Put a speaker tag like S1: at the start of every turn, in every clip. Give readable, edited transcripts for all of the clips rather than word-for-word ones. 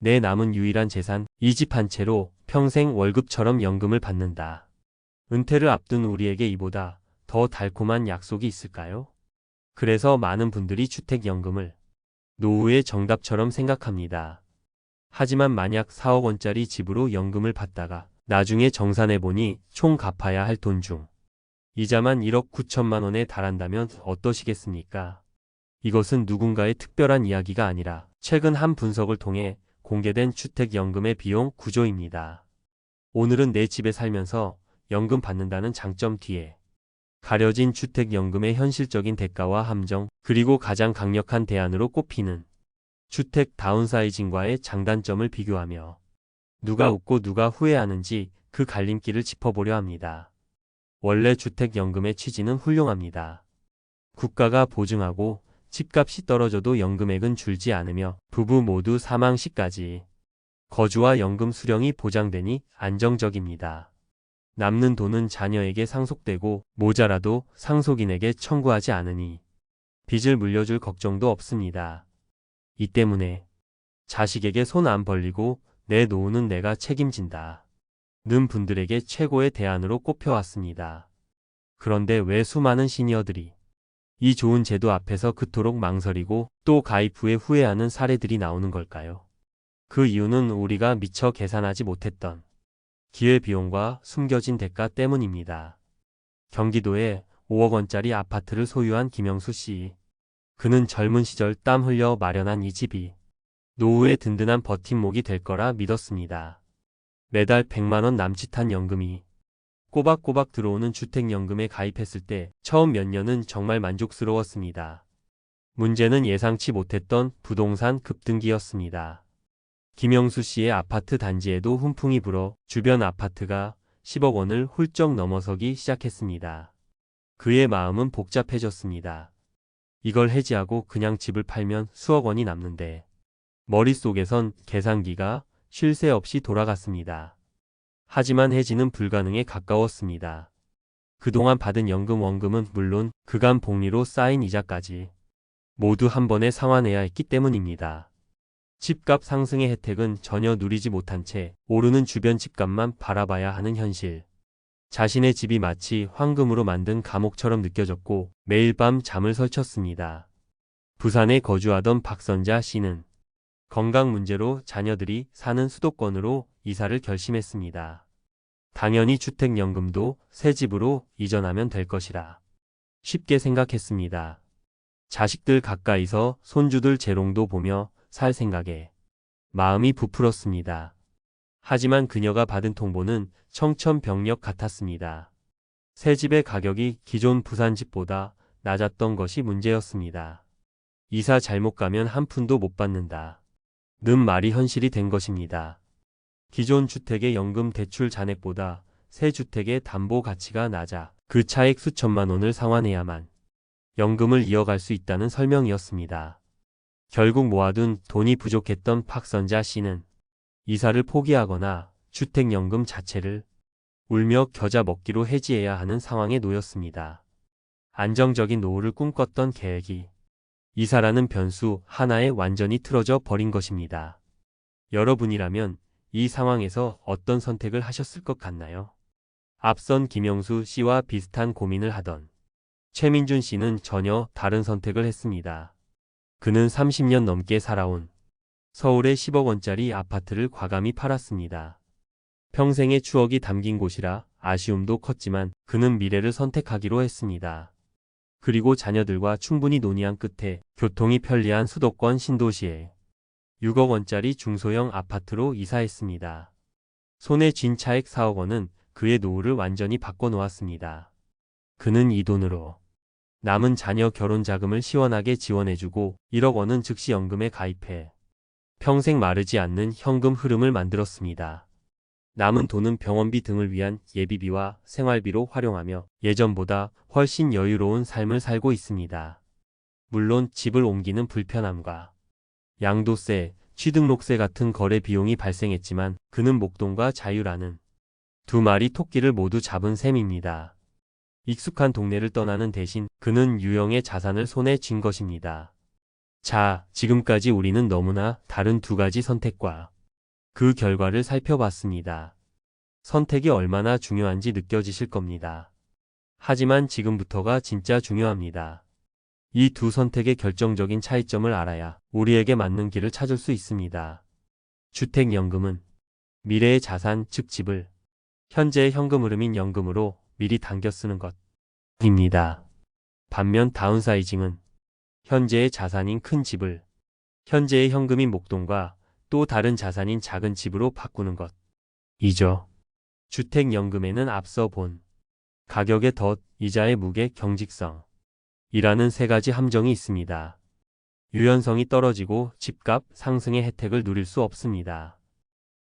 S1: 내 남은 유일한 재산, 이 집 한 채로 평생 월급처럼 연금을 받는다. 은퇴를 앞둔 우리에게 이보다 더 달콤한 약속이 있을까요? 그래서 많은 분들이 주택연금을 노후의 정답처럼 생각합니다. 하지만 만약 4억 원짜리 집으로 연금을 받다가 나중에 정산해보니 총 갚아야 할 돈 중 이자만 1억 9천만 원에 달한다면 어떠시겠습니까? 이것은 누군가의 특별한 이야기가 아니라 최근 한 분석을 통해 공개된 주택연금의 비용 구조입니다. 오늘은 내 집에 살면서 연금 받는다는 장점 뒤에 가려진 주택연금의 현실적인 대가와 함정, 그리고 가장 강력한 대안으로 꼽히는 주택 다운사이징과의 장단점을 비교하며 누가 웃고 누가 후회하는지 그 갈림길을 짚어보려 합니다. 원래 주택연금의 취지는 훌륭합니다. 국가가 보증하고 집값이 떨어져도 연금액은 줄지 않으며 부부 모두 사망 시까지 거주와 연금 수령이 보장되니 안정적입니다. 남는 돈은 자녀에게 상속되고 모자라도 상속인에게 청구하지 않으니 빚을 물려줄 걱정도 없습니다. 이 때문에 자식에게 손 안 벌리고 내 노후는 내가 책임진다 는 분들에게 최고의 대안으로 꼽혀왔습니다. 그런데 왜 수많은 시니어들이 이 좋은 제도 앞에서 그토록 망설이고 또 가입 후에 후회하는 사례들이 나오는 걸까요? 그 이유는 우리가 미처 계산하지 못했던 기회비용과 숨겨진 대가 때문입니다. 경기도에 5억 원짜리 아파트를 소유한 김영수 씨. 그는 젊은 시절 땀 흘려 마련한 이 집이 노후의 든든한 버팀목이 될 거라 믿었습니다. 매달 100만 원 남짓한 연금이 꼬박꼬박 들어오는 주택연금에 가입했을 때 처음 몇 년은 정말 만족스러웠습니다. 문제는 예상치 못했던 부동산 급등기였습니다. 김영수 씨의 아파트 단지에도 훈풍이 불어 주변 아파트가 10억 원을 훌쩍 넘어서기 시작했습니다. 그의 마음은 복잡해졌습니다. 이걸 해지하고 그냥 집을 팔면 수억 원이 남는데 머릿속에선 계산기가 쉴 새 없이 돌아갔습니다. 하지만 해지는 불가능에 가까웠습니다. 그동안 받은 연금 원금은 물론 그간 복리로 쌓인 이자까지 모두 한 번에 상환해야 했기 때문입니다. 집값 상승의 혜택은 전혀 누리지 못한 채 오르는 주변 집값만 바라봐야 하는 현실. 자신의 집이 마치 황금으로 만든 감옥처럼 느껴졌고 매일 밤 잠을 설쳤습니다. 부산에 거주하던 박선자 씨는 건강 문제로 자녀들이 사는 수도권으로 이사를 결심했습니다. 당연히 주택연금도 새 집으로 이전하면 될 것이라 쉽게 생각했습니다. 자식들 가까이서 손주들 재롱도 보며 살 생각에 마음이 부풀었습니다. 하지만 그녀가 받은 통보는 청천벽력 같았습니다. 새 집의 가격이 기존 부산집보다 낮았던 것이 문제였습니다. 이사 잘못 가면 한 푼도 못 받는다 는 말이 현실이 된 것입니다. 기존 주택의 연금 대출 잔액보다 새 주택의 담보 가치가 낮아 그 차액 수천만 원을 상환해야만 연금을 이어갈 수 있다는 설명이었습니다. 결국 모아둔 돈이 부족했던 박선자 씨는 이사를 포기하거나 주택연금 자체를 울며 겨자 먹기로 해지해야 하는 상황에 놓였습니다. 안정적인 노후를 꿈꿨던 계획이 이사라는 변수 하나에 완전히 틀어져 버린 것입니다. 여러분이라면 이 상황에서 어떤 선택을 하셨을 것 같나요? 앞선 김영수 씨와 비슷한 고민을 하던 최민준 씨는 전혀 다른 선택을 했습니다. 그는 30년 넘게 살아온 서울의 10억 원짜리 아파트를 과감히 팔았습니다. 평생의 추억이 담긴 곳이라 아쉬움도 컸지만 그는 미래를 선택하기로 했습니다. 그리고 자녀들과 충분히 논의한 끝에 교통이 편리한 수도권 신도시에 6억 원짜리 중소형 아파트로 이사했습니다. 손에 쥔 차액 4억 원은 그의 노후를 완전히 바꿔놓았습니다. 그는 이 돈으로 남은 자녀 결혼 자금을 시원하게 지원해주고 1억 원은 즉시 연금에 가입해 평생 마르지 않는 현금 흐름을 만들었습니다. 남은 돈은 병원비 등을 위한 예비비와 생활비로 활용하며 예전보다 훨씬 여유로운 삶을 살고 있습니다. 물론 집을 옮기는 불편함과 양도세, 취등록세 같은 거래 비용이 발생했지만 그는 목돈과 자유라는 두 마리 토끼를 모두 잡은 셈입니다. 익숙한 동네를 떠나는 대신 그는 유형의 자산을 손에 쥔 것입니다. 자, 지금까지 우리는 너무나 다른 두 가지 선택과 그 결과를 살펴봤습니다. 선택이 얼마나 중요한지 느껴지실 겁니다. 하지만 지금부터가 진짜 중요합니다. 이 두 선택의 결정적인 차이점을 알아야 우리에게 맞는 길을 찾을 수 있습니다. 주택연금은 미래의 자산, 즉 집을 현재의 현금 흐름인 연금으로 미리 당겨 쓰는 것입니다. 반면 다운사이징은 현재의 자산인 큰 집을 현재의 현금인 목돈과 또 다른 자산인 작은 집으로 바꾸는 것이죠. 주택연금에는 앞서 본 가격의 덫, 이자의 무게, 경직성 이라는 세 가지 함정이 있습니다. 유연성이 떨어지고 집값 상승의 혜택을 누릴 수 없습니다.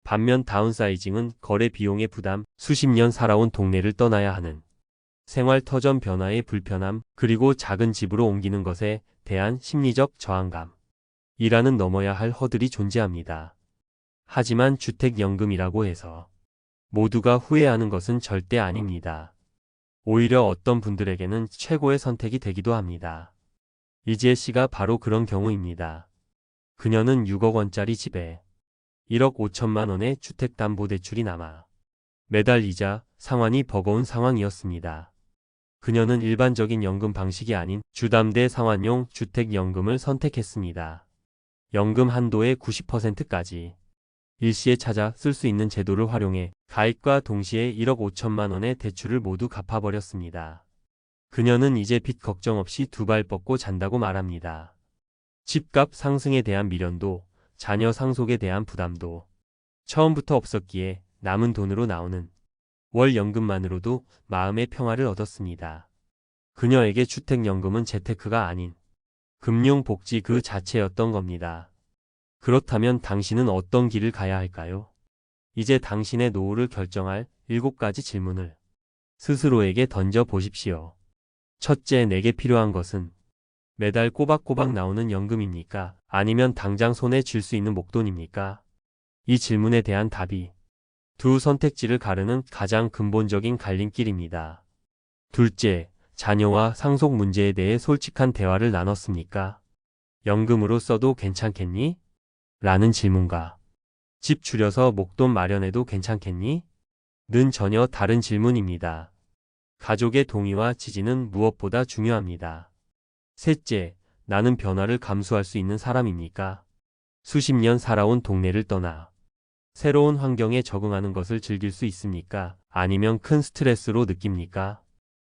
S1: 반면 다운사이징은 거래 비용의 부담, 수십 년 살아온 동네를 떠나야 하는 생활 터전 변화의 불편함, 그리고 작은 집으로 옮기는 것에 대한 심리적 저항감 이라는 넘어야 할 허들이 존재합니다. 하지만 주택연금이라고 해서 모두가 후회하는 것은 절대 아닙니다. 오히려 어떤 분들에게는 최고의 선택이 되기도 합니다. 이지혜 씨가 바로 그런 경우입니다. 그녀는 6억 원짜리 집에 1억 5천만 원의 주택담보대출이 남아 매달 이자, 상환이 버거운 상황이었습니다. 그녀는 일반적인 연금 방식이 아닌 주담대 상환용 주택연금을 선택했습니다. 연금 한도의 90%까지 일시에 찾아 쓸 수 있는 제도를 활용해 가입과 동시에 1억 5천만 원의 대출을 모두 갚아버렸습니다. 그녀는 이제 빚 걱정 없이 두 발 뻗고 잔다고 말합니다. 집값 상승에 대한 미련도 자녀 상속에 대한 부담도 처음부터 없었기에 남은 돈으로 나오는 월 연금만으로도 마음의 평화를 얻었습니다. 그녀에게 주택연금은 재테크가 아닌 금융복지 그 자체였던 겁니다. 그렇다면 당신은 어떤 길을 가야 할까요? 이제 당신의 노후를 결정할 7가지 질문을 스스로에게 던져 보십시오. 첫째, 내게 필요한 것은 매달 꼬박꼬박 나오는 연금입니까? 아니면 당장 손에 쥘 수 있는 목돈입니까? 이 질문에 대한 답이 두 선택지를 가르는 가장 근본적인 갈림길입니다. 둘째, 자녀와 상속 문제에 대해 솔직한 대화를 나눴습니까? 연금으로 써도 괜찮겠니? 라는 질문과 집 줄여서 목돈 마련해도 괜찮겠니? 는 전혀 다른 질문입니다. 가족의 동의와 지지는 무엇보다 중요합니다. 셋째, 나는 변화를 감수할 수 있는 사람입니까? 수십 년 살아온 동네를 떠나 새로운 환경에 적응하는 것을 즐길 수 있습니까? 아니면 큰 스트레스로 느낍니까?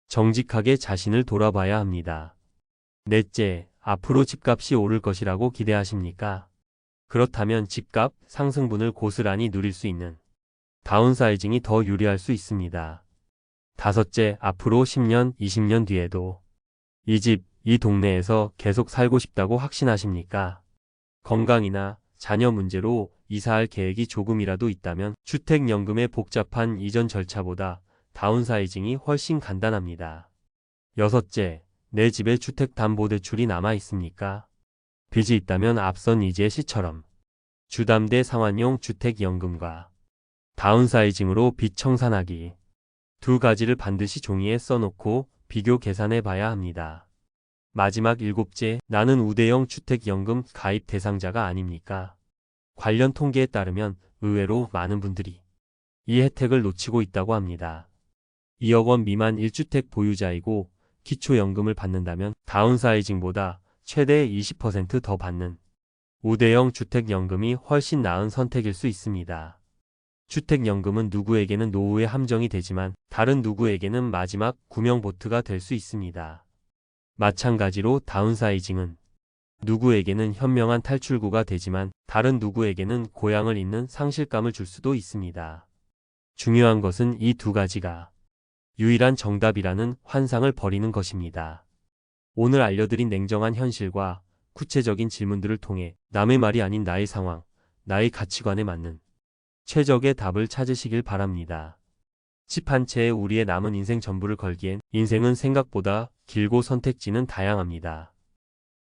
S1: 정직하게 자신을 돌아봐야 합니다. 넷째, 앞으로 집값이 오를 것이라고 기대하십니까? 그렇다면 집값 상승분을 고스란히 누릴 수 있는 다운사이징이 더 유리할 수 있습니다. 다섯째, 앞으로 10년, 20년 뒤에도 이 집, 이 동네에서 계속 살고 싶다고 확신하십니까? 건강이나 자녀 문제로 이사할 계획이 조금이라도 있다면 주택연금의 복잡한 이전 절차보다 다운사이징이 훨씬 간단합니다. 여섯째, 내 집에 주택담보대출이 남아 있습니까? 빚이 있다면 앞선 이지혜 씨처럼 주담대 상환용 주택연금과 다운사이징으로 빚 청산하기 두 가지를 반드시 종이에 써놓고 비교 계산해 봐야 합니다. 마지막 7째, 나는 우대형 주택연금 가입 대상자가 아닙니까? 관련 통계에 따르면 의외로 많은 분들이 이 혜택을 놓치고 있다고 합니다. 2억 원 미만 1주택 보유자이고 기초연금을 받는다면 다운사이징보다 최대 20% 더 받는 우대형 주택연금이 훨씬 나은 선택일 수 있습니다. 주택연금은 누구에게는 노후의 함정이 되지만 다른 누구에게는 마지막 구명보트가 될 수 있습니다. 마찬가지로 다운사이징은 누구에게는 현명한 탈출구가 되지만 다른 누구에게는 고향을 잇는 상실감을 줄 수도 있습니다. 중요한 것은 이 두 가지가 유일한 정답이라는 환상을 버리는 것입니다. 오늘 알려드린 냉정한 현실과 구체적인 질문들을 통해 남의 말이 아닌 나의 상황, 나의 가치관에 맞는 최적의 답을 찾으시길 바랍니다. 집 한 채에 우리의 남은 인생 전부를 걸기엔 인생은 생각보다 길고 선택지는 다양합니다.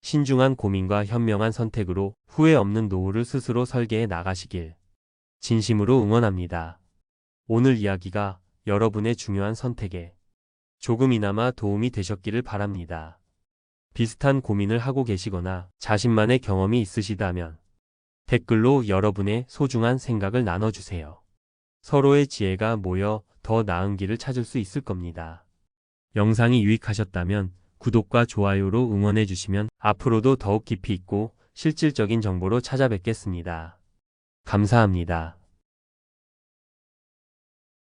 S1: 신중한 고민과 현명한 선택으로 후회 없는 노후를 스스로 설계해 나가시길 진심으로 응원합니다. 오늘 이야기가 여러분의 중요한 선택에 조금이나마 도움이 되셨기를 바랍니다. 비슷한 고민을 하고 계시거나 자신만의 경험이 있으시다면 댓글로 여러분의 소중한 생각을 나눠주세요. 서로의 지혜가 모여 더 나은 길을 찾을 수 있을 겁니다. 영상이 유익하셨다면 구독과 좋아요로 응원해 주시면 앞으로도 더욱 깊이 있고 실질적인 정보로 찾아뵙겠습니다. 감사합니다.